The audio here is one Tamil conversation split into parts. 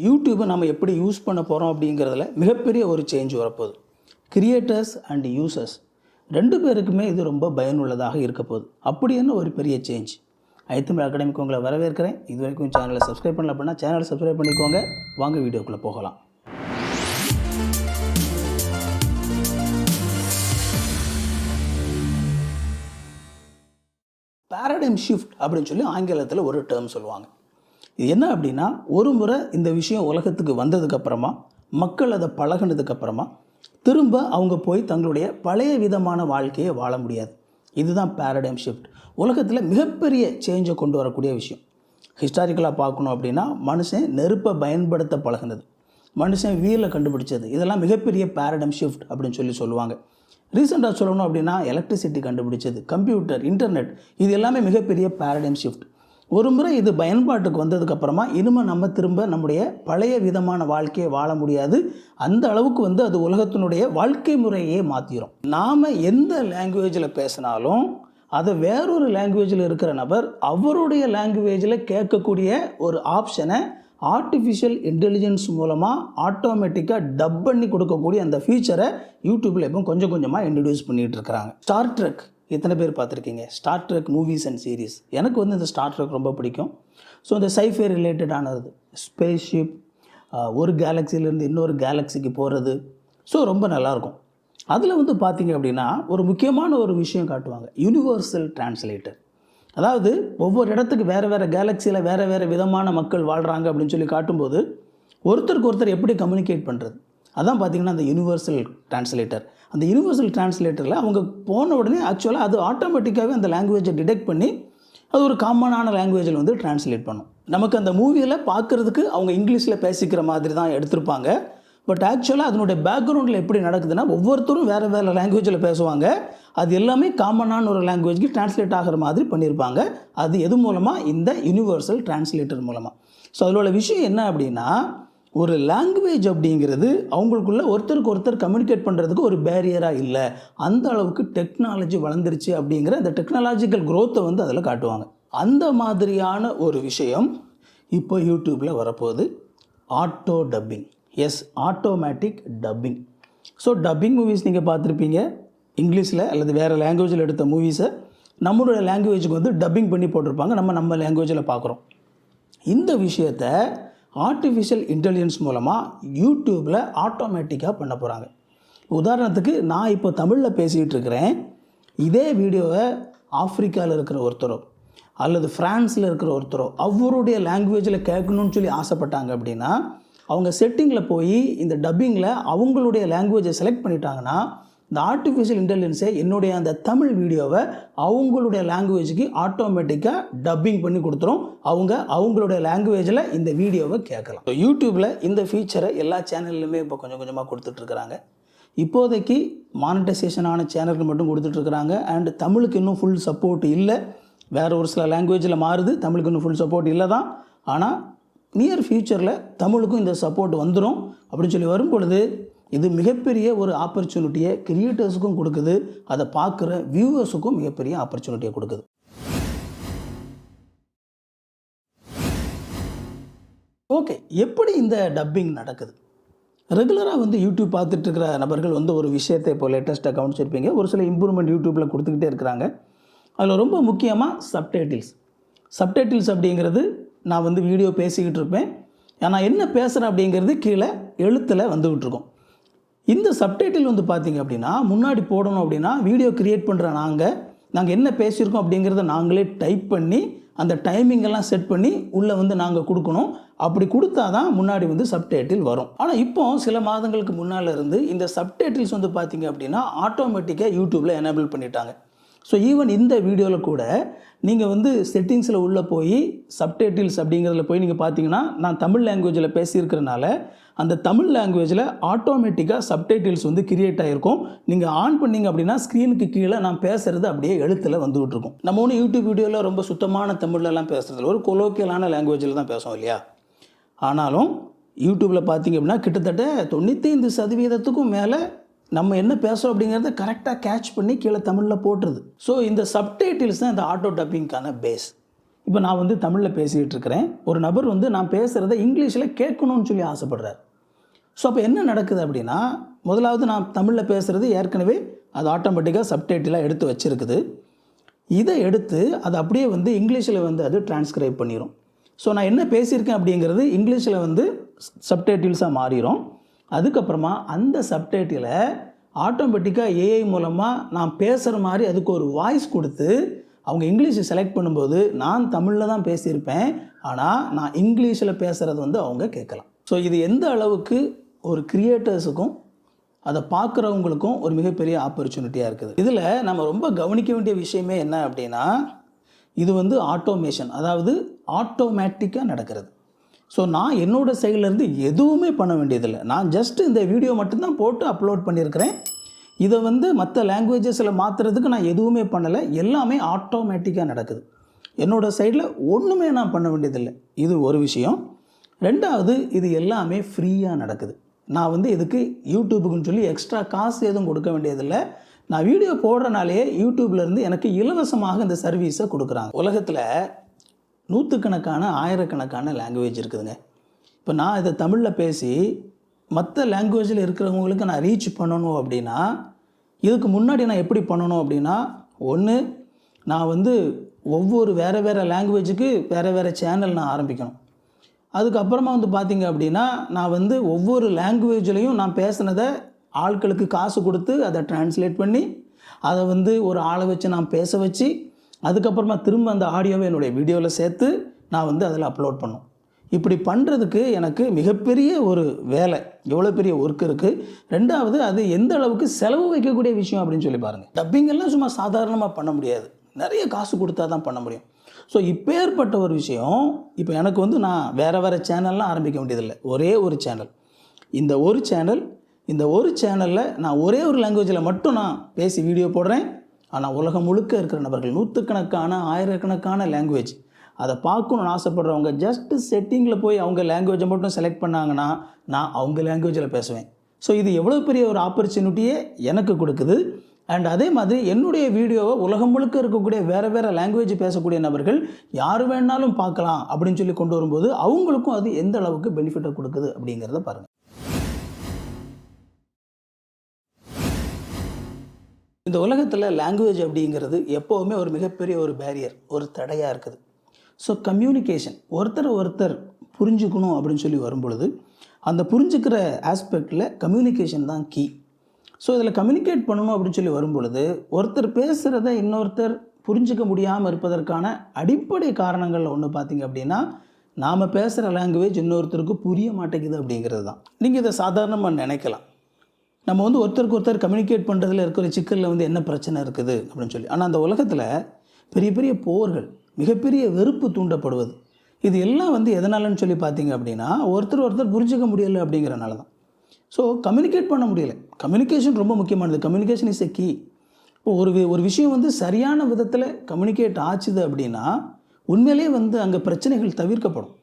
யூடியூப்பை நம்ம எப்படி யூஸ் பண்ண போகிறோம் அப்படிங்கிறதுல மிகப்பெரிய ஒரு சேஞ்ச் வரப்போகுது. கிரியேட்டர்ஸ் அண்ட் யூசர்ஸ் 2 பேருக்குமே இது ரொம்ப பயனுள்ளதாக இருக்க போகுது. அப்படின்னு ஒரு பெரிய சேஞ்ச். ஐத்தமிழ் அகாடமிக்கு உங்களை வரவேற்கிறேன். இது வரைக்கும் சேனலை சப்ஸ்கிரைப் பண்ணல அப்படின்னா சேனலை சப்ஸ்கிரைப் பண்ணிக்கோங்க. வாங்க வீடியோக்குள்ளே போகலாம். பேரடைம் ஷிஃப்ட் அப்படின்னு சொல்லி ஆங்கிலத்தில் ஒரு டேர்ம் சொல்லுவாங்க. இது என்ன அப்படின்னா, ஒரு முறை இந்த விஷயம் உலகத்துக்கு வந்ததுக்கப்புறமா மக்கள் அதை பழகினதுக்கப்புறமா திரும்ப அவங்க போய் தங்களுடைய பழைய விதமான வாழ்க்கையை வாழ முடியாது. இதுதான் பேரடைம் ஷிஃப்ட். உலகத்தில் மிகப்பெரிய சேஞ்சை கொண்டு வரக்கூடிய விஷயம். ஹிஸ்டாரிக்கலாக பார்க்கணும் அப்படின்னா, மனுஷன் நெருப்பை பயன்படுத்த பழகினது, மனுஷன் வீலை கண்டுபிடிச்சது, இதெல்லாம் மிகப்பெரிய பேரடைம் ஷிஃப்ட் அப்படின்னு சொல்லுவாங்க. ரீசெண்டாக சொல்லணும் அப்படின்னா, எலக்ட்ரிசிட்டி கண்டுபிடிச்சது, கம்ப்யூட்டர், இன்டர்நெட், இது எல்லாமே மிகப்பெரிய பேரடைம் ஷிஃப்ட். ஒரு முறை இது பயன்பாட்டுக்கு வந்ததுக்கப்புறமா இனிமேல் நம்ம திரும்ப நம்முடைய பழைய விதமான வாழ்க்கையை வாழ முடியாது. அந்த அளவுக்கு அது உலகத்தினுடைய வாழ்க்கை முறையே மாற்றிடும். நாம் எந்த லாங்குவேஜில் பேசினாலும் அதை வேறொரு லாங்குவேஜில் இருக்கிற நபர் அவருடைய லாங்குவேஜில் கேட்கக்கூடிய ஒரு ஆப்ஷனை ஆர்டிஃபிஷியல் இன்டெலிஜென்ஸ் மூலமாக ஆட்டோமேட்டிக்காக டப் பண்ணி கொடுக்கக்கூடிய அந்த ஃபீச்சரை யூடியூப்பில் இப்போ கொஞ்சம் கொஞ்சமாக இன்ட்ரடியூஸ் பண்ணிகிட்டு இருக்கிறாங்க. ஸ்டார் ட்ரெக் எத்தனை பேர் பார்த்துருக்கீங்க? Star trek movies and series. எனக்கு இந்த ஸ்டார் ட்ரெக் ரொம்ப பிடிக்கும். ஸோ இந்த சைஃபை ரிலேட்டடானது, ஸ்பேஸ் ஷிப், ஒரு கேலக்சிலேருந்து இன்னொரு கேலக்சிக்கு போகிறது, ஸோ ரொம்ப நல்லாயிருக்கும். அதில் பார்த்தீங்க அப்படின்னா ஒரு முக்கியமான ஒரு விஷயம் காட்டுவாங்க, யூனிவர்சல் டிரான்ஸ்லேட்டர். அதாவது ஒவ்வொரு இடத்துக்கு வேறு வேறு கேலக்சியில் வேறு வேறு விதமான மக்கள் வாழ்கிறாங்க அப்படின்னு சொல்லி காட்டும்போது ஒருத்தருக்கு ஒருத்தர் எப்படி கம்யூனிகேட் பண்ணுறது, அதான் பார்த்திங்கன்னா அந்த யூனிவர்சல் டிரான்ஸ்லேட்டர். அந்த யூனிவர்சல் டிரான்ஸ்லேட்டரில் அவங்க போன உடனே ஆக்சுவலாக அது ஆட்டோமேட்டிக்காகவே அந்த லாங்குவேஜை டிடெக்ட் பண்ணி அது ஒரு காமனான லாங்குவேஜில் டிரான்ஸ்லேட் பண்ணும். நமக்கு அந்த மூவியில் பார்க்குறதுக்கு அவங்க இங்கிலீஷில் பேசிக்கிற மாதிரி தான் எடுத்திருப்பாங்க. பட் ஆக்சுவலாக அதனுடைய பேக்ரவுண்டில் எப்படி நடக்குதுன்னா, ஒவ்வொருத்தரும் வேறு வேறு லாங்குவேஜில் பேசுவாங்க. அது எல்லாமே காமனான ஒரு லாங்குவேஜ்க்கு டிரான்ஸ்லேட் ஆகிற மாதிரி பண்ணியிருப்பாங்க. அது எது மூலமாக? இந்த யூனிவர்சல் டிரான்ஸ்லேட்டர் மூலமாக. ஸோ அதோட விஷயம் என்ன அப்படின்னா, ஒரு லாங்குவேஜ் அப்படிங்கிறது அவங்களுக்குள்ள ஒருத்தருக்கு ஒருத்தர் கம்யூனிகேட் பண்ணுறதுக்கு ஒரு பேரியராக இல்லை. அந்த அளவுக்கு டெக்னாலஜி வளர்ந்துருச்சு அப்படிங்கிற அந்த டெக்னாலஜிக்கல் க்ரோத்தை அதில் காட்டுவாங்க. அந்த மாதிரியான ஒரு விஷயம் இப்போ யூடியூப்பில் வரப்போகுது. Auto dubbing. Yes, automatic dubbing. So dubbing movies நீங்கள் பார்த்துருப்பீங்க. இங்கிலீஷில் அல்லது வேறு லாங்குவேஜில் எடுத்த மூவிஸை நம்மளுடைய லாங்குவேஜுக்கு டப்பிங் பண்ணி போட்டிருப்பாங்க. நம்ம லாங்குவேஜில் பார்க்குறோம். இந்த விஷயத்தை ஆர்டிஃபிஷியல் இன்டெலிஜென்ஸ் மூலமாக யூடியூப்பில் ஆட்டோமேட்டிக்காக பண்ண போகிறாங்க. உதாரணத்துக்கு நான் இப்போ தமிழில் பேசிகிட்டு இருக்கிறேன். இதே வீடியோவை ஆஃப்ரிக்காவில் இருக்கிற ஒருத்தரோ அல்லது ஃப்ரான்ஸில் இருக்கிற ஒருத்தரோ அவருடைய லாங்குவேஜில் கேட்கணும்னு சொல்லி ஆசைப்பட்டாங்க அப்படின்னா, அவங்க செட்டிங்கில் போய் இந்த டப்பிங்கில் அவங்களுடைய லாங்குவேஜை செலக்ட் பண்ணிட்டாங்கன்னா, இந்த ஆர்டிஃபிஷியல் இன்டெலிஜென்ஸை என்னுடைய அந்த தமிழ் வீடியோவை அவங்களுடைய லாங்குவேஜுக்கு ஆட்டோமேட்டிக்காக டப்பிங் பண்ணி கொடுத்துரும். அவங்களுடைய லாங்குவேஜில் இந்த வீடியோவை கேட்கலாம். ஸோ யூடியூப்பில் இந்த ஃபீச்சரை எல்லா சேனல்லுமே இப்போ கொஞ்சம் கொஞ்சமாக கொடுத்துட்ருக்குறாங்க. இப்போதைக்கு மானிட்டைசேஷனான சேனலுக்கு மட்டும் கொடுத்துட்ருக்குறாங்க. அண்ட் தமிழுக்கு இன்னும் ஃபுல் சப்போர்ட் இல்லை. வேறு ஒரு சில லாங்குவேஜில் மாறுது, தமிழுக்கு இன்னும் ஃபுல் சப்போர்ட் இல்லை தான். ஆனால் நியர் ஃப்யூச்சரில் தமிழுக்கும் இந்த சப்போர்ட் வந்துடும். அப்படின்னு சொல்லி வரும்பொழுது இது மிகப்பெரிய ஒரு ஆப்பர்ச்சுனிட்டியை கிரியேட்டர்ஸுக்கும் கொடுக்குது, அதை பார்க்குற வியூவர்ஸுக்கும் மிகப்பெரிய ஆப்பர்ச்சுனிட்டியை கொடுக்குது. ஓகே, எப்படி இந்த டப்பிங் நடக்குது? ரெகுலராக யூடியூப் பார்த்துட்ருக்கிற நபர்கள் ஒரு விஷயத்தை இப்போ லேட்டஸ்ட்டாக கவனிச்சிருப்பீங்க. ஒரு சில இம்ப்ரூவ்மெண்ட் யூடியூப்பில் கொடுத்துக்கிட்டே இருக்கிறாங்க. அதில் ரொம்ப முக்கியமாக சப்டைட்டில்ஸ் அப்படிங்கிறது, நான் வீடியோ பேசிக்கிட்டு இருப்பேன், நான் என்ன பேசுகிறேன் அப்படிங்கிறது கீழே எழுத்தில் வந்துக்கிட்டு இருக்கோம். இந்த சப்டைட்டில் பார்த்திங்க அப்படின்னா, முன்னாடி போடணும் அப்படின்னா வீடியோ க்ரியேட் பண்ணுற நாங்கள் என்ன பேசியிருக்கோம் அப்படிங்கிறத நாங்களே டைப் பண்ணி அந்த டைமிங்கெல்லாம் செட் பண்ணி உள்ளே நாங்கள் கொடுக்கணும். அப்படி கொடுத்தா தான் முன்னாடி சப்டைட்டில் வரும். ஆனால் இப்போ சில மாதங்களுக்கு முன்னால் இருந்து இந்த சப்டைட்டில்ஸ் பார்த்திங்க அப்படின்னா ஆட்டோமேட்டிக்காக யூடியூப்பில் எனேபிள் பண்ணிட்டாங்க. ஸோ ஈவன் இந்த வீடியோவில் கூட நீங்கள் செட்டிங்ஸில் உள்ளே போய் சப்டைட்டில்ஸ் அப்படிங்கிறதுல போய் நீங்கள் பார்த்தீங்கன்னா, நான் தமிழ் லாங்குவேஜில் பேசியிருக்கிறனால அந்த தமிழ் லாங்குவேஜில் ஆட்டோமேட்டிக்காக சப்டைட்டில்ஸ் கிரியேட் ஆகிருக்கும். நீங்கள் ஆன் பண்ணிங்க அப்படின்னா ஸ்க்ரீனுக்கு கீழே நான் பேசுகிறது அப்படியே எழுத்தில் வந்துகிட்ருக்கும். நம்ம யூடியூப் வீடியோவில் ரொம்ப சுத்தமான தமிழ்லலாம் பேசுகிறதில்ல, ஒரு கொலோக்கியலான லாங்குவேஜில் தான் பேசுவோம் இல்லையா? ஆனாலும் யூடியூப்பில் பார்த்தீங்க அப்படின்னா கிட்டத்தட்ட 95% மேலே நம்ம என்ன பேசுகிறோம் அப்படிங்கிறத கரெக்டாக கேட்ச் பண்ணி கீழே தமிழில் போட்டுருது. ஸோ இந்த சப்டைட்டில்ஸ் தான் இந்த ஆட்டோ டப்பிங்க்கான பேஸ். இப்போ நான் வந்து தமிழில் பேசிக்கிட்டு இருக்கிறேன், ஒரு நபர் வந்து நான் பேசுகிறத இங்கிலீஷில் கேட்கணும்னு சொல்லி ஆசைப்படுறார். ஸோ அப்போ என்ன நடக்குது அப்படின்னா, முதலாவது நான் தமிழில் பேசுகிறது ஏற்கனவே அது ஆட்டோமேட்டிக்காக சப்டைட்டிலாக எடுத்து வச்சுருக்குது. இதை எடுத்து அதை அப்படியே வந்து இங்கிலீஷில் வந்து அது டிரான்ஸ்கிரைப் பண்ணிடும். ஸோ நான் என்ன பேசியிருக்கேன் அப்படிங்கிறது இங்கிலீஷில் வந்து சப்டைட்டில்ஸாக மாறிடும். அதுக்கப்புறமா அந்த சப்டைட்டிலை ஆட்டோமேட்டிக்காக ஏஐ மூலமாக நான் பேசுகிற மாதிரி அதுக்கு ஒரு வாய்ஸ் கொடுத்து அவங்க இங்கிலீஷை செலக்ட் பண்ணும்போது நான் தமிழில் தான் பேசியிருப்பேன், ஆனால் நான் இங்கிலீஷில் பேசுகிறது வந்து அவங்க கேட்கலாம். ஸோ இது எந்த அளவுக்கு ஒரு கிரியேட்டர்ஸுக்கும் அதை பார்க்குறவங்களுக்கும் ஒரு மிகப்பெரிய ஆப்பர்ச்சுனிட்டியாக இருக்குது. இதில் நம்ம ரொம்ப கவனிக்க வேண்டிய விஷயமே என்ன அப்படின்னா, இது வந்து ஆட்டோமேஷன், அதாவது ஆட்டோமேட்டிக்காக நடக்கிறது. ஸோ நான் என்னோடய சைட்லேருந்து எதுவுமே பண்ண வேண்டியதில்லை. நான் ஜஸ்ட் இந்த வீடியோ மட்டும்தான் போட்டு அப்லோட் பண்ணியிருக்கிறேன். இதை வந்து மற்ற லாங்குவேஜஸில் மாற்றுறதுக்கு நான் எதுவுமே பண்ணலை, எல்லாமே ஆட்டோமேட்டிக்காக நடக்குது. என்னோடய சைடில் ஒன்றுமே நான் பண்ண வேண்டியதில்லை. இது ஒரு விஷயம். ரெண்டாவது, இது எல்லாமே ஃப்ரீயாக நடக்குது. நான் வந்து இதுக்கு யூடியூபுக்குன்னு சொல்லி எக்ஸ்ட்ரா காசு எதுவும் கொடுக்க வேண்டியதில்லை. நான் வீடியோ போடுறனாலே யூடியூப்லேருந்து எனக்கு இலவசமாக இந்த சர்வீஸை கொடுக்குறாங்க. உலகத்தில் நூற்றுக்கணக்கான ஆயிரக்கணக்கான லாங்குவேஜ் இருக்குதுங்க. இப்போ நான் இதை தமிழில் பேசி மற்ற லாங்குவேஜில் இருக்கிறவங்களுக்கு நான் ரீச் பண்ணணும் அப்படின்னா, இதுக்கு முன்னாடி நான் எப்படி பண்ணணும் அப்படின்னா, ஒன்று நான் வந்து ஒவ்வொரு வேறு லாங்குவேஜுக்கு வேறு சேனல் நான் ஆரம்பிக்கணும். அதுக்கப்புறமா வந்து பார்த்திங்க அப்படின்னா, நான் வந்து ஒவ்வொரு லாங்குவேஜ்லேயும் நான் பேசுனதை ஆட்களுக்கு காசு கொடுத்து அதை டிரான்ஸ்லேட் பண்ணி அதை வந்து ஒரு ஆளை வச்சு நான் பேச வச்சு, அதுக்கப்புறமா திரும்ப அந்த ஆடியோவை என்னுடைய வீடியோவில் சேர்த்து நான் வந்து அதில் அப்லோட் பண்ணும். இப்படி பண்ணுறதுக்கு எனக்கு மிகப்பெரிய ஒரு வேலை, எவ்வளோ பெரிய ஒர்க் இருக்குது. ரெண்டாவது, அது எந்த அளவுக்கு செலவு வைக்கக்கூடிய விஷயம் அப்படின்னு சொல்லி பாருங்கள். டப்பிங்கெல்லாம் சும்மா சாதாரணமாக பண்ண முடியாது, நிறைய காசு கொடுத்தா தான் பண்ண முடியும். ஸோ இப்பேற்பட்ட ஒரு விஷயம், இப்போ எனக்கு வந்து நான் வேறு சேனல்லாம் ஆரம்பிக்க வேண்டியதில்லை. ஒரே ஒரு சேனல், இந்த ஒரு சேனலில் நான் ஒரே ஒரு லாங்குவேஜில் மட்டும் நான் பேசி வீடியோ போடுறேன். ஆனால் உலகம் முழுக்க இருக்கிற நபர்கள், நூற்றுக்கணக்கான ஆயிரக்கணக்கான லாங்குவேஜ், அதை பார்க்கணுன்னு ஆசைப்படுறவங்க ஜஸ்ட்டு செட்டிங்கில் போய் அவங்க லாங்குவேஜை மட்டும் செலக்ட் பண்ணாங்கன்னா நான் அவங்க லாங்குவேஜில் பேசுவேன். ஸோ இது எவ்வளோ பெரிய ஒரு ஆப்பர்ச்சுனிட்டியை எனக்கு கொடுக்குது. அண்ட் அதே மாதிரி என்னுடைய வீடியோவை உலகம் முழுக்க இருக்கக்கூடிய வேறு லாங்குவேஜ் பேசக்கூடிய நபர்கள் யார் வேணாலும் பார்க்கலாம் அப்படின்னு சொல்லி கொண்டு வரும்போது அவங்களுக்கும் அது எந்த அளவுக்கு பெனிஃபிட்டை கொடுக்குது அப்படிங்கிறத பாருங்கள். இந்த உலகத்தில் லாங்குவேஜ் அப்படிங்கிறது எப்போவுமே ஒரு மிகப்பெரிய ஒரு பேரியர், ஒரு தடையாக இருக்குது. ஸோ கம்யூனிகேஷன், ஒருத்தர் புரிஞ்சுக்கணும் அப்படின்னு சொல்லி வரும்பொழுது அந்த புரிஞ்சுக்கிற ஆஸ்பெக்டில் கம்யூனிகேஷன் தான் கீ. ஸோ இதில் கம்யூனிகேட் பண்ணணும் அப்படின்னு சொல்லி வரும்பொழுது ஒருத்தர் பேசுகிறத இன்னொருத்தர் புரிஞ்சிக்க முடியாமல் இருப்பதற்கான அடிப்படை காரணங்களில் ஒன்று பார்த்திங்க அப்படின்னா, நாம் பேசுகிற லாங்குவேஜ் இன்னொருத்தருக்கு புரிய மாட்டேங்குது அப்படிங்கிறது தான். நீங்கள் இதை சாதாரணமாக நினைக்கலாம், நம்ம வந்து ஒருத்தருக்கு ஒருத்தர் கம்யூனிகேட் பண்ணுறதுல இருக்கிற சிக்கலில் வந்து என்ன பிரச்சனை இருக்குது அப்படின்னு சொல்லி. ஆனால் அந்த உலகத்தில் பெரிய பெரிய போர்கள், மிகப்பெரிய வெறுப்பு தூண்டப்படுவது, இது எல்லாம் வந்து எதனாலன்னு சொல்லி பார்த்தீங்க அப்படின்னா, ஒருத்தர் புரிஞ்சிக்க முடியலை அப்படிங்கிறனால தான். ஸோ கம்யூனிகேட் பண்ண முடியல. கம்யூனிகேஷன் ரொம்ப முக்கியமானது. Communication is a key. இப்போ ஒரு விஷயம் வந்து சரியான விதத்தில் கம்யூனிகேட் ஆச்சுது அப்படின்னா உண்மையிலே வந்து அங்கே பிரச்சனைகள் தவிர்க்கப்படும்.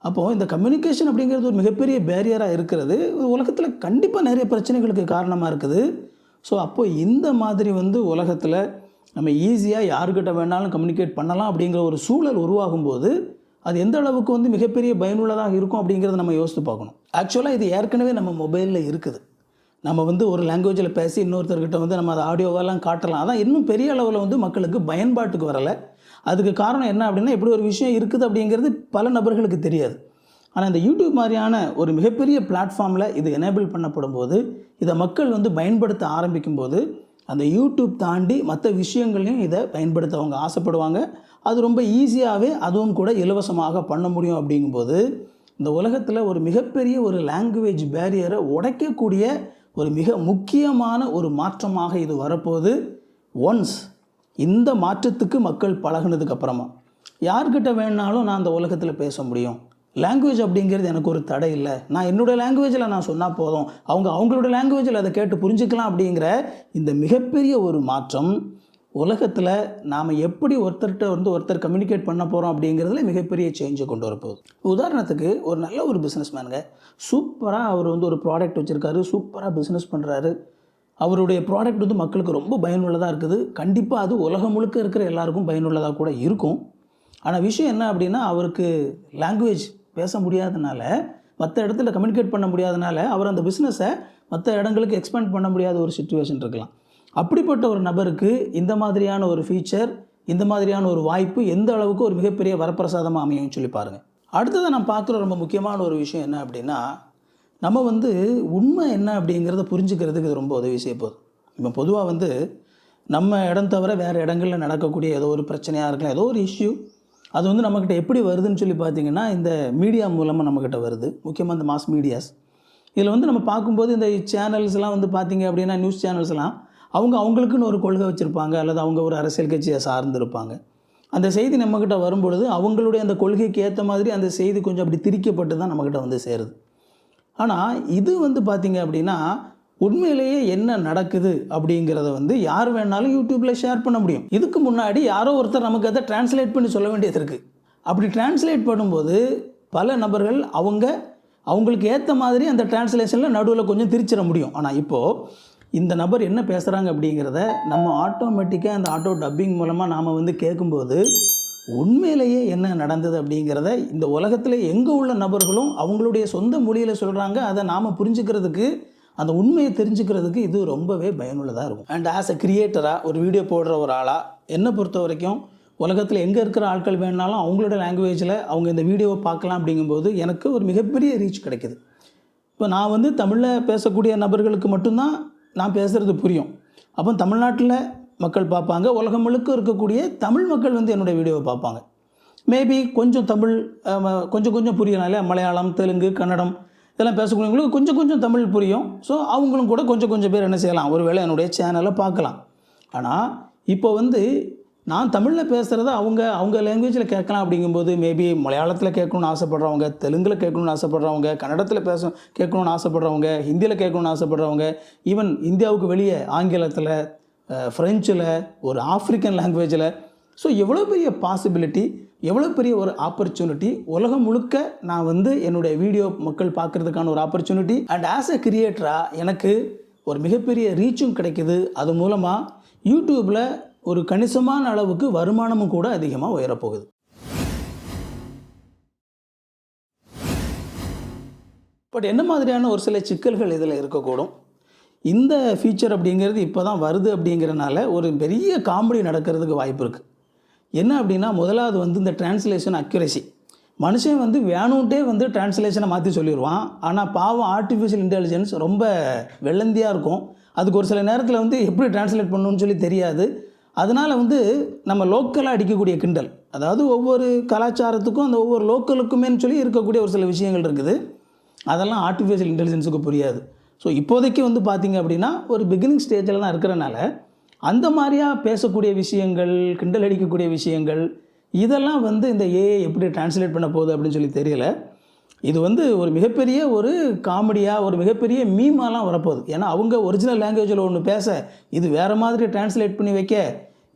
அப்போது இந்த கம்யூனிகேஷன் அப்படிங்கிறது ஒரு மிகப்பெரிய பேரியராக இருக்கிறது. உலகத்தில் கண்டிப்பாக நிறைய பிரச்சனைகளுக்கு காரணமாக இருக்குது. ஸோ அப்போது இந்த மாதிரி வந்து உலகத்தில் நம்ம ஈஸியாக யாருக்கிட்ட வேணாலும் கம்யூனிகேட் பண்ணலாம் அப்படிங்கிற ஒரு சூழல் உருவாகும்போது அது எந்த அளவுக்கு வந்து மிகப்பெரிய பயனுள்ளதாக இருக்கும் அப்படிங்கிறத நம்ம யோசித்து பார்க்கணும். ஆக்சுவலாக இது ஏற்கனவே நம்ம மொபைலில் இருக்குது. நம்ம வந்து ஒரு லாங்குவேஜில் பேசி இன்னொருத்தர்கிட்ட வந்து நம்ம அதை ஆடியோவெல்லாம் காட்டலாம். அதான் இன்னும் பெரிய அளவில் வந்து மக்களுக்கு பயன்பாட்டுக்கு வரலை. அதுக்கு காரணம் என்ன அப்படின்னா, இப்படி ஒரு விஷயம் இருக்குது அப்படிங்கிறது பல நபர்களுக்கு தெரியாது. ஆனால் இந்த யூடியூப் மாதிரியான ஒரு மிகப்பெரிய பிளாட்ஃபார்மில் இது எனேபிள் பண்ணப்படும் போது, இதை மக்கள் வந்து பயன்படுத்த ஆரம்பிக்கும் போது அந்த யூடியூப் தாண்டி மற்ற விஷயங்களையும் இதை பயன்படுத்த அவங்க ஆசைப்படுவாங்க. அது ரொம்ப ஈஸியாகவே அதுவும் கூட இலவசமாக பண்ண முடியும். அப்படிங்கும்போது இந்த உலகத்தில் ஒரு மிகப்பெரிய ஒரு லாங்குவேஜ் பேரியரை உடைக்கக்கூடிய ஒரு மிக முக்கியமான ஒரு மாற்றமாக இது வரப்போகுது. ஒன்ஸ் இந்த மாற்றத்துக்கு மக்கள் பழகினதுக்கப்புறமா யார்கிட்ட வேணாலும் நான் அந்த உலகத்தில் பேச முடியும். லாங்குவேஜ் அப்படிங்கிறது எனக்கு ஒரு தடை இல்லை, நான் என்னோடய லாங்குவேஜில் நான் சொன்னால் போதும், அவங்களோட லாங்குவேஜில் அதை கேட்டு புரிஞ்சுக்கலாம் அப்படிங்கிற இந்த மிகப்பெரிய ஒரு மாற்றம் உலகத்தில் நாம் எப்படி ஒருத்தர் கம்யூனிகேட் பண்ண போகிறோம் அப்படிங்கிறதுல மிகப்பெரிய சேஞ்சை கொண்டு வரப்போகுது. உதாரணத்துக்கு ஒரு நல்ல ஒரு பிஸ்னஸ் மேனுங்க, சூப்பராக அவர் வந்து ஒரு ப்ராடக்ட் வச்சுருக்காரு, சூப்பராக பிஸ்னஸ் பண்ணுறாரு, அவருடைய ப்ராடக்ட் வந்து மக்களுக்கு ரொம்ப பயனுள்ளதாக இருக்குது. கண்டிப்பாக அது உலகம் முழுக்க இருக்கிற எல்லாருக்கும் பயனுள்ளதாக கூட இருக்கும். ஆனால் விஷயம் என்ன அப்படின்னா, அவருக்கு லாங்குவேஜ் பேச முடியாதனால, மற்ற இடத்துல கம்யூனிகேட் பண்ண முடியாதனால, அவர் அந்த பிஸ்னஸை மற்ற இடங்களுக்கு எக்ஸ்பேண்ட் பண்ண முடியாத ஒரு சிச்சுவேஷன் இருக்கலாம். அப்படிப்பட்ட ஒரு நபருக்கு இந்த மாதிரியான ஒரு ஃபீச்சர், இந்த மாதிரியான ஒரு வாய்ப்பு எந்த அளவுக்கு ஒரு மிகப்பெரிய வரப்பிரசாதமாக அமையும்னு சொல்லி பாருங்கள். அடுத்ததாக நான் பார்க்குற ரொம்ப முக்கியமான ஒரு விஷயம் என்ன அப்படின்னா, நம்ம வந்து உண்மை என்ன அப்படிங்கிறத புரிஞ்சுக்கிறதுக்கு இது ரொம்ப உதவி செய்ய போகுது. இப்போ பொதுவாக நம்ம இடம் தவிர வேறு இடங்களில் நடக்கக்கூடிய ஏதோ ஒரு பிரச்சனையாக இருக்கலாம், ஏதோ ஒரு இஷ்யூ, அது நம்மக்கிட்ட எப்படி வருதுன்னு சொல்லி பார்த்தீங்கன்னா, இந்த மீடியா மூலமாக நம்மக்கிட்ட வருது. முக்கியமாக இந்த மாஸ் மீடியாஸ். இதில் நம்ம பார்க்கும்போது இந்த சேனல்ஸ்லாம் பார்த்தீங்க அப்படின்னா, நியூஸ் சேனல்ஸ்லாம் அவங்களுக்குன்னு ஒரு கொள்கை வச்சுருப்பாங்க, அல்லது அவங்க ஒரு அரசியல் கட்சியை சார்ந்திருப்பாங்க. அந்த செய்தி நம்மக்கிட்ட வரும்பொழுது அவங்களுடைய அந்த கொள்கைக்கு ஏற்ற மாதிரி அந்த செய்தி கொஞ்சம் அப்படி திரிக்கப்பட்டு தான் நம்மக்கிட்ட சேருது. ஆனால் இது பார்த்தீங்க அப்படின்னா, உண்மையிலேயே என்ன நடக்குது அப்படிங்கிறத யார் வேணாலும் யூடியூப்பில் ஷேர் பண்ண முடியும். இதுக்கு முன்னாடி யாரோ ஒருத்தர் நமக்கு அதை டிரான்ஸ்லேட் பண்ணி சொல்ல வேண்டியது இருக்குது. அப்படி டிரான்ஸ்லேட் பண்ணும்போது பல நபர்கள் அவங்களுக்கு ஏற்ற மாதிரி அந்த டிரான்ஸ்லேஷனில் நடுவில் கொஞ்சம் திரிச்சிட முடியும். ஆனால் இப்போது இந்த நபர் என்ன பேசுகிறாங்க அப்படிங்கிறத நம்ம ஆட்டோமேட்டிக்காக அந்த ஆட்டோ டப்பிங் மூலமாக நாம் கேட்கும்போது உண்மையிலேயே என்ன நடந்தது அப்படிங்கிறத இந்த உலகத்தில் எங்கே உள்ள நபர்களும் அவங்களுடைய சொந்த மொழியில் சொல்கிறாங்க. அதை நாம் புரிஞ்சுக்கிறதுக்கு, அந்த உண்மையை தெரிஞ்சுக்கிறதுக்கு இது ரொம்பவே பயனுள்ளதாக இருக்கும். அண்ட் ஆஸ் அ கிரியேட்டராக, ஒரு வீடியோ போடுற ஒரு ஆளாக, என்னை பொறுத்த வரைக்கும் உலகத்தில் எங்கே இருக்கிற ஆட்கள் வேணுனாலும் அவங்களோட லாங்குவேஜில் அவங்க இந்த வீடியோவை பார்க்கலாம். அப்படிங்கும்போது எனக்கு ஒரு மிகப்பெரிய ரீச் கிடைக்கிது. இப்போ நான் தமிழில் பேசக்கூடிய நபர்களுக்கு மட்டும்தான் நான் பேசுகிறது புரியும். அப்போ தமிழ்நாட்டில் மக்கள் பார்ப்பாங்க, உலகம் முழுக்க இருக்கக்கூடிய தமிழ் மக்கள் என்னுடைய வீடியோவை பார்ப்பாங்க. மேபி கொஞ்சம் தமிழ் கொஞ்சம் புரியனால மலையாளம், தெலுங்கு, கன்னடம் இதெல்லாம் பேசக்கூடியவங்களுக்கு கொஞ்சம் தமிழ் புரியும். ஸோ அவங்களும் கூட கொஞ்சம் பேர் என்ன செய்யலாம், ஒருவேளை என்னுடைய சேனலை பார்க்கலாம். ஆனால் இப்போ நான் தமிழில் பேசுகிறத அவங்க லாங்குவேஜில் கேட்கலாம். அப்படிங்கும்போது மேபி மலையாளத்தில் கேட்கணுன்னு ஆசைப்படுறவங்க, தெலுங்கில் கேட்கணுன்னு ஆசைப்படுறவங்க, கன்னடத்தில் கேட்கணுன்னு ஆசைப்படுறவங்க, ஹிந்தியில் கேட்கணுன்னு ஆசைப்படுறவங்க, ஈவன் இந்தியாவுக்கு வெளியே ஆங்கிலத்தில், ஃப்ரெஞ்சில், ஒரு ஆஃப்ரிக்கன் லாங்குவேஜில். ஸோ எவ்வளோ பெரிய பாசிபிலிட்டி, எவ்வளோ பெரிய ஒரு ஆப்பர்ச்சுனிட்டி. உலகம் முழுக்க நான் என்னுடைய வீடியோ மக்கள் பார்க்குறதுக்கான ஒரு ஆப்பர்ச்சுனிட்டி. அண்ட் ஆஸ் எ கிரியேட்டராக எனக்கு ஒரு மிகப்பெரிய ரீச்சும் கிடைக்குது. அது மூலமாக யூடியூப்பில் ஒரு கணிசமான அளவுக்கு வருமானமும் கூட அதிகமாக உயரப்போகுது. பட் என்ன மாதிரியான ஒரு சில சிக்கல்கள் இதில் இருக்கக்கூடும். இந்த ஃபீச்சர் அப்படிங்கிறது இப்போ தான் வருது அப்படிங்கிறனால ஒரு பெரிய காமெடி நடக்கிறதுக்கு வாய்ப்பு இருக்குது. என்ன அப்படின்னா, முதலாவது இந்த டிரான்ஸ்லேஷன் அக்யூரசி. மனுஷன் வேணுன்ட்டே டிரான்ஸ்லேஷனை மாற்றி சொல்லிடுவான். ஆனால் பாவம் ஆர்டிஃபிஷியல் இன்டெலிஜென்ஸ் ரொம்ப வெள்ளந்தியாக இருக்கும். அதுக்கு ஒரு சில நேரத்தில் எப்படி டிரான்ஸ்லேட் பண்ணணும்னு சொல்லி தெரியாது. அதனால் நம்ம லோக்கலாக அடிக்கக்கூடிய கிண்டல், அதாவது ஒவ்வொரு கலாச்சாரத்துக்கும் அந்த ஒவ்வொரு லோக்கலுக்குமேன்னு சொல்லி இருக்கக்கூடிய ஒரு சில விஷயங்கள் இருக்குது. அதெல்லாம் ஆர்டிஃபிஷியல் இன்டெலிஜென்ஸுக்கு புரியாது. ஸோ இப்போதைக்கு பார்த்திங்க அப்படின்னா ஒரு பிகினிங் ஸ்டேஜில் தான் இருக்கிறனால அந்த மாதிரியாக பேசக்கூடிய விஷயங்கள், கிண்டல் அடிக்கக்கூடிய விஷயங்கள், இதெல்லாம் இந்த ஏஐ எப்படி டிரான்ஸ்லேட் பண்ண போகுது அப்படின்னு சொல்லி தெரியல. இது ஒரு மிகப்பெரிய ஒரு காமெடியாக, ஒரு மிகப்பெரிய மீமாலாம் வரப்போகுது. ஏன்னா அவங்க ஒரிஜினல் லாங்குவேஜில் ஒன்று பேச, இது வேறு மாதிரி டிரான்ஸ்லேட் பண்ணி வைக்க,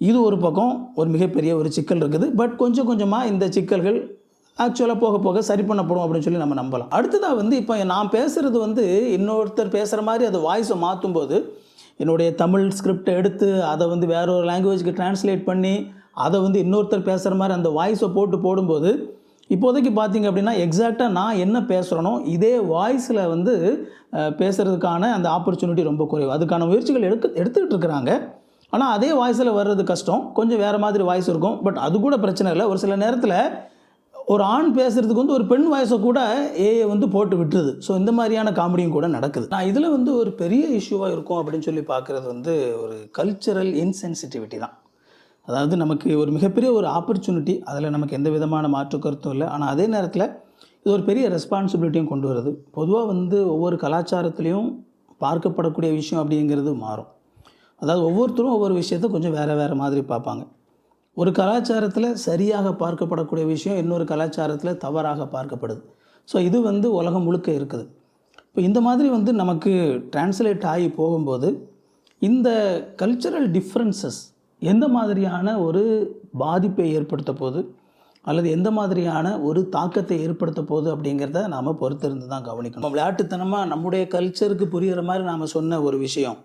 இது ஒரு பக்கம் ஒரு மிகப்பெரிய ஒரு சிக்கல் இருக்குது. பட் கொஞ்சமாக இந்த சிக்கல்கள் ஆக்சுவலாக போக போக சரி பண்ணப்படும் அப்படின்னு சொல்லி நம்ம நம்பலாம். அடுத்ததாக இப்போ நான் பேசுகிறது இன்னொருத்தர் பேசுகிற மாதிரி அது வாய்ஸை மாற்றும்போது, என்னுடைய தமிழ் ஸ்கிரிப்டை எடுத்து அதை வேற ஒரு லாங்குவேஜுக்கு டிரான்ஸ்லேட் பண்ணி அதை இன்னொருத்தர் பேசுகிற மாதிரி அந்த வாய்ஸை போடும்போது, இப்போதைக்கு பார்த்திங்க அப்படின்னா எக்ஸாக்டாக நான் என்ன பேசுகிறேனோ இதே வாய்ஸில் பேசுகிறதுக்கான அந்த ஆப்பர்ச்சுனிட்டி ரொம்ப குறைவு. அதுக்கான முயற்சிகள் எடுத்துக்கிட்டு இருக்கிறாங்க. ஆனால் அதே வாய்ஸில் வர்றது கஷ்டம். கொஞ்சம் வேறு மாதிரி வாய்ஸ் இருக்கும். பட் அது கூட பிரச்சனை இல்லை. ஒரு சில நேரத்தில் ஒரு ஆண் பேசுகிறதுக்கு ஒரு பெண் வாய்ஸை கூட ஏஐ போட்டு விட்டுருது. ஸோ இந்த மாதிரியான காமெடியும் கூட நடக்குது. நான் இதில் ஒரு பெரிய இஷ்யூவாக இருக்கும் அப்படின்னு சொல்லி பார்க்குறது ஒரு கல்ச்சரல் இன்சென்சிட்டிவிட்டி தான். அதாவது நமக்கு ஒரு மிகப்பெரிய ஒரு ஆப்பர்ச்சுனிட்டி, அதில் நமக்கு எந்த விதமான மாற்று கருத்தும் இல்லை. ஆனால் அதே நேரத்தில் இது ஒரு பெரிய ரெஸ்பான்சிபிலிட்டியும் கொண்டு வருது. பொதுவாக ஒவ்வொரு கலாச்சாரத்துலேயும் பார்க்கப்படக்கூடிய விஷயம் அப்படிங்கிறது மாறும். அதாவது ஒவ்வொருத்தரும் ஒவ்வொரு விஷயத்தை கொஞ்சம் வேறு மாதிரி பார்ப்பாங்க. ஒரு கலாச்சாரத்தில் சரியாக பார்க்கப்படக்கூடிய விஷயம் இன்னொரு கலாச்சாரத்தில் தவறாக பார்க்கப்படுது. ஸோ இது உலகம் முழுக்க இருக்குது. இப்போ இந்த மாதிரி நமக்கு டிரான்ஸ்லேட் ஆகி போகும்போது இந்த கல்ச்சரல் டிஃப்ரென்சஸ் எந்த மாதிரியான ஒரு பாதிப்பை ஏற்படுத்த போகுது, அல்லது எந்த மாதிரியான ஒரு தாக்கத்தை ஏற்படுத்த போகுது அப்படிங்கிறத நாம் பொறுத்திருந்து தான் கவனிக்கணும். விளையாட்டுத்தனமாக நம்முடைய கல்ச்சருக்கு புரிகிற மாதிரி நாம் சொன்ன ஒரு விஷயம்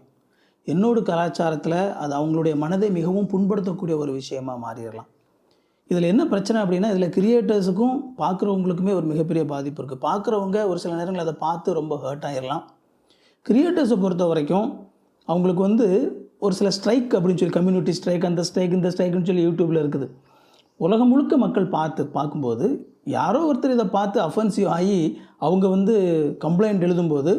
என்னோட கலாச்சாரத்தில் அது அவங்களுடைய மனதை மிகவும் புண்படுத்தக்கூடிய ஒரு விஷயமாக மாறிடலாம். இதில் என்ன பிரச்சனை அப்படின்னா, இதில் கிரியேட்டர்ஸுக்கும் பார்க்குறவங்களுக்குமே ஒரு மிகப்பெரிய பாதிப்பு இருக்குது. பார்க்குறவங்க ஒரு சில நேரங்கள் அதை பார்த்து ரொம்ப ஹர்ட் ஆகிடலாம். கிரியேட்டர்ஸை பொறுத்த வரைக்கும் அவங்களுக்கு வந்து ஒரு சில ஸ்ட்ரைக் அப்படின்னு சொல்லி, கம்யூனிட்டி ஸ்ட்ரைக், அந்த ஸ்ட்ரைக் இந்த ஸ்ட்ரைக்குன்னு சொல்லி யூடியூப்பில் இருக்குது. உலகம் முழுக்க மக்கள் பார்க்கும்போது யாரோ ஒருத்தர் இதை பார்த்து அஃபென்சிவ் ஆகி அவங்க வந்து கம்ப்ளைண்ட் எழுதும்போது,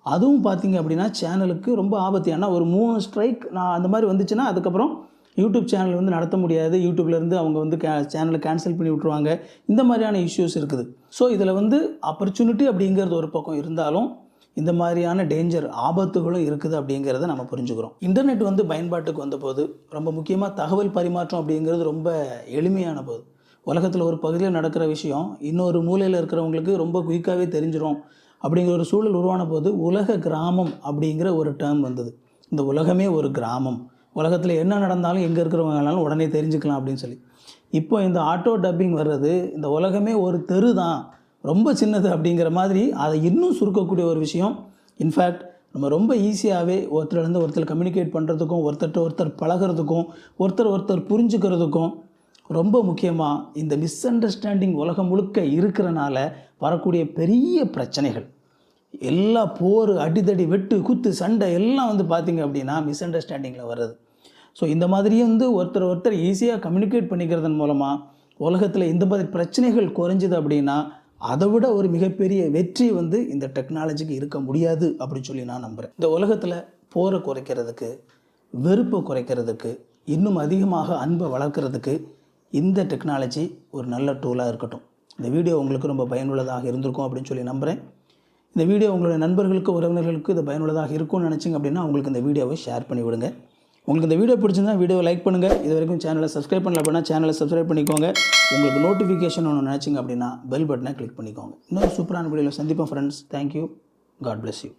அதுவும் பார்த்திங்க அப்படின்னா சேனலுக்கு ரொம்ப ஆபத்து. ஏன்னா ஒரு 3 ஸ்ட்ரைக் அந்த மாதிரி வந்துச்சுன்னா அதுக்கப்புறம் யூடியூப் சேனல் வந்து நடத்த முடியாது. யூடியூப்லேருந்து அவங்க வந்து சேனலை கேன்சல் பண்ணி விட்ருவாங்க. இந்த மாதிரியான இஷ்யூஸ் இருக்குது. ஸோ இதில் வந்து ஆப்பர்ச்சுனிட்டி அப்படிங்கிறது ஒரு பக்கம் இருந்தாலும், இந்த மாதிரியான டேஞ்சர் ஆபத்துகளும் இருக்குது அப்படிங்கிறத நம்ம புரிஞ்சுக்கிறோம். இன்டர்நெட் வந்து பயன்பாட்டுக்கு வந்தபோது ரொம்ப முக்கியமாக தகவல் பரிமாற்றம் அப்படிங்கிறது ரொம்ப எளிமையான போது. உலகத்தில் ஒரு பகுதியில் நடக்கிற விஷயம் இன்னொரு மூலையில் இருக்கிறவங்களுக்கு ரொம்ப குயிக்காகவே தெரிஞ்சிடும் அப்படிங்கிற ஒரு சூழல் உருவான போது உலக கிராமம் அப்படிங்கிற ஒரு டேர்ம் வந்தது. இந்த உலகமே ஒரு கிராமம், உலகத்தில் என்ன நடந்தாலும் எங்கே இருக்கிறவங்கனாலும் உடனே தெரிஞ்சுக்கலாம் அப்படின்னு சொல்லி. இப்போ இந்த ஆட்டோ டப்பிங் வர்றது, இந்த உலகமே ஒரு தெரு தான், ரொம்ப சின்னது அப்படிங்கிற மாதிரி அதை இன்னும் சுருக்கக்கூடிய ஒரு விஷயம். இன்ஃபேக்ட் நம்ம ரொம்ப ஈஸியாகவே ஒருத்தர்லேருந்து ஒருத்தர் கம்யூனிகேட் பண்ணுறதுக்கும், ஒருத்தர்கிட்ட ஒருத்தர் பழகிறதுக்கும், ஒருத்தர் புரிஞ்சுக்கிறதுக்கும், ரொம்ப முக்கியமாக இந்த மிஸ் அண்டர்ஸ்டாண்டிங் உலகம் முழுக்க இருக்கிறனால வரக்கூடிய பெரிய பிரச்சனைகள் எல்லா போர், அடிதடி, வெட்டு, குத்து, சண்டை எல்லாம் வந்து பார்த்திங்க அப்படின்னா மிஸ் அண்டர்ஸ்டாண்டிங்கில் வருது. ஸோ இந்த மாதிரியே வந்து ஒருத்தர் ஈஸியாக கம்யூனிகேட் பண்ணிக்கிறதன் மூலமாக உலகத்தில் இந்த மாதிரி பிரச்சனைகள் குறைஞ்சிது அப்படின்னா அதை விட ஒரு மிகப்பெரிய வெற்றி வந்து இந்த டெக்னாலஜிக்கு இருக்க முடியாது அப்படின்னு சொல்லி நான் நம்புகிறேன். இந்த உலகத்தில் போரை குறைக்கிறதுக்கு, வெறுப்பை குறைக்கிறதுக்கு, இன்னும் அதிகமாக அன்பை வளர்க்குறதுக்கு இந்த டெக்னாலஜி ஒரு நல்ல டூலாக இருக்கட்டும். இந்த வீடியோ உங்களுக்கு ரொம்ப பயனுள்ளதாக இருந்திருக்கும் அப்படின்னு சொல்லி நம்புகிறேன். இந்த வீடியோ உங்களுடைய நண்பர்களுக்கு, உறவினர்களுக்கு இது பயனுள்ளதாக இருக்கும்னு நினச்சிங்க அப்படின்னா உங்களுக்கு இந்த வீடியோவை ஷேர் பண்ணி விடுங்க. உங்களுக்கு இந்த வீடியோ பிடிச்சிருந்தா வீடியோவை லைக் பண்ணுங்கள். இது வரைக்கும் சேனலை சப்ஸ்கிரைப் பண்ணல அப்படின்னா சேனலை சப்ஸ்கிரைப் பண்ணிக்கோங்க. உங்களுக்கு நோட்டிஃபிகேஷன் ஒன்று நினச்சிங்க அப்படின்னா பெல் பட்டனை கிளிக் பண்ணிக்கோங்க. இன்னொரு சூப்பரான வீடியோவில் சந்திப்போம் friends. Thank you. God bless you.